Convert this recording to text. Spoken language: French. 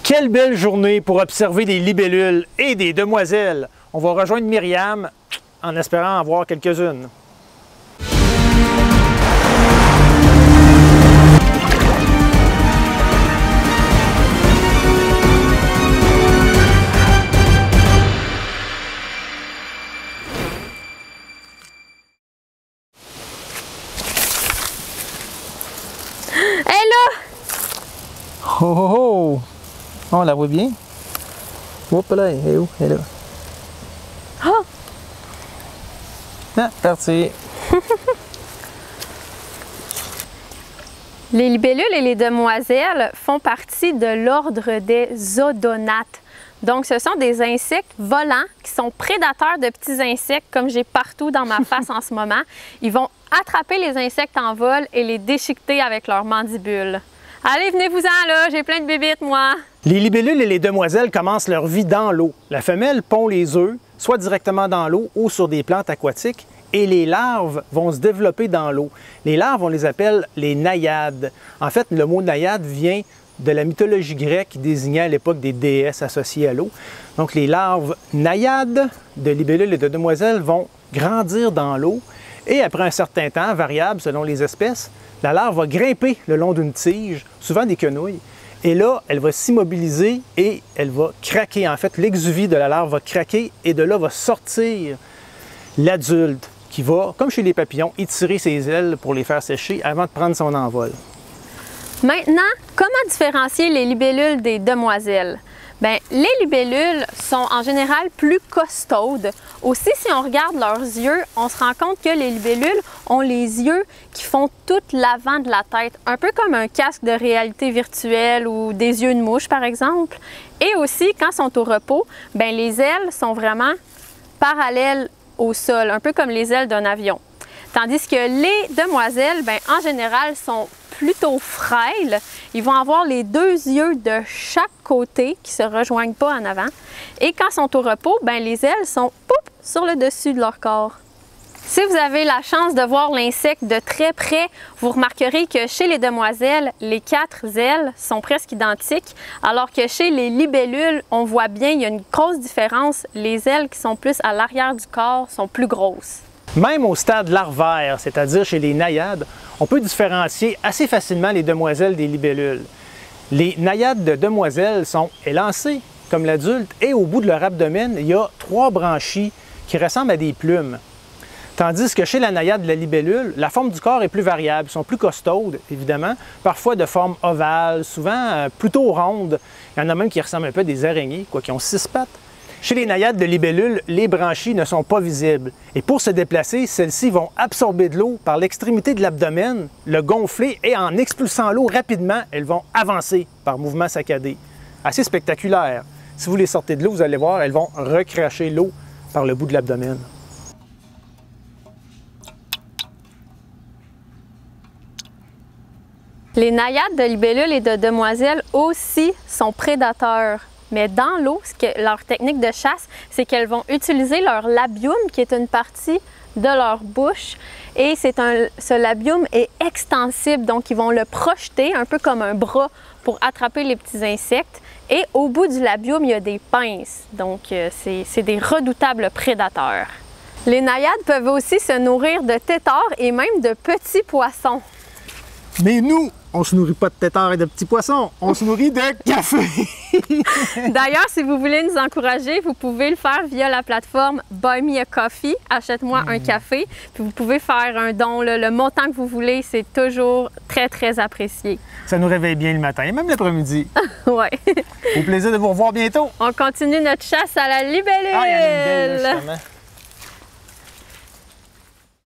Quelle belle journée pour observer des libellules et des demoiselles. On va rejoindre Myriam en espérant en voir quelques-unes. Hé là! Oh oh oh! On la voit bien? Hop là, elle est où? Elle est là. Oh! Ah, parti! Les libellules et les demoiselles font partie de l'ordre des odonates. Donc, ce sont des insectes volants qui sont prédateurs de petits insectes, comme j'ai partout dans ma face en ce moment. Ils vont attraper les insectes en vol et les déchiqueter avec leurs mandibules. Allez, venez-vous-en là, j'ai plein de bébites, moi! Les libellules et les demoiselles commencent leur vie dans l'eau. La femelle pond les œufs, soit directement dans l'eau ou sur des plantes aquatiques, et les larves vont se développer dans l'eau. Les larves, on les appelle les naïades. En fait, le mot naïade vient de la mythologie grecque qui désignait à l'époque des déesses associées à l'eau. Donc les larves naïades de libellules et de demoiselles vont grandir dans l'eau et après un certain temps, variable selon les espèces, la larve va grimper le long d'une tige, souvent des quenouilles, et là, elle va s'immobiliser et elle va craquer. En fait, l'exuvie de la larve va craquer et de là va sortir l'adulte qui va, comme chez les papillons, étirer ses ailes pour les faire sécher avant de prendre son envol. Maintenant, comment différencier les libellules des demoiselles? Bien, les libellules sont en général plus costaudes. Aussi, si on regarde leurs yeux, on se rend compte que les libellules ont les yeux qui font tout l'avant de la tête, un peu comme un casque de réalité virtuelle ou des yeux de mouche, par exemple. Et aussi, quand elles sont au repos, bien, les ailes sont vraiment parallèles au sol, un peu comme les ailes d'un avion. Tandis que les demoiselles, bien, en général, sont plutôt frêles. Ils vont avoir les deux yeux de chaque côté qui ne se rejoignent pas en avant. Et quand ils sont au repos, bien, les ailes sont sur le dessus de leur corps. Si vous avez la chance de voir l'insecte de très près, vous remarquerez que chez les demoiselles, les 4 ailes sont presque identiques, alors que chez les libellules, on voit bien, il y a une grosse différence. Les ailes qui sont plus à l'arrière du corps sont plus grosses. Même au stade larvaire, c'est-à-dire chez les naïades, on peut différencier assez facilement les demoiselles des libellules. Les naïades de demoiselles sont élancées, comme l'adulte, et au bout de leur abdomen, il y a 3 branchies qui ressemblent à des plumes. Tandis que chez la naïade de la libellule, la forme du corps est plus variable. Ils sont plus costaudes, évidemment, parfois de forme ovale, souvent plutôt ronde. Il y en a même qui ressemblent un peu à des araignées, qui ont 6 pattes. Chez les naïades de libellules, les branchies ne sont pas visibles. Et pour se déplacer, celles-ci vont absorber de l'eau par l'extrémité de l'abdomen, le gonfler et en expulsant l'eau rapidement, elles vont avancer par mouvement saccadé. Assez spectaculaire. Si vous les sortez de l'eau, vous allez voir, elles vont recracher l'eau par le bout de l'abdomen. Les naïades de libellules et de demoiselles aussi sont prédateurs. Mais dans l'eau, leur technique de chasse, c'est qu'elles vont utiliser leur labium, qui est une partie de leur bouche. Et ce labium est extensible, donc ils vont le projeter un peu comme un bras pour attraper les petits insectes. Et au bout du labium, il y a des pinces. Donc, c'est des redoutables prédateurs. Les naïades peuvent aussi se nourrir de têtards et même de petits poissons. Mais nous, on ne se nourrit pas de têtards et de petits poissons, on se nourrit de café! D'ailleurs, si vous voulez nous encourager, vous pouvez le faire via la plateforme Buy Me a Coffee, achète-moi un café, puis vous pouvez faire un don, le montant que vous voulez, c'est toujours très, très apprécié. Ça nous réveille bien le matin, et même l'après-midi. Ouais. Au plaisir de vous revoir bientôt! On continue notre chasse à la libellule! Ah, il y en a une belle, là, justement.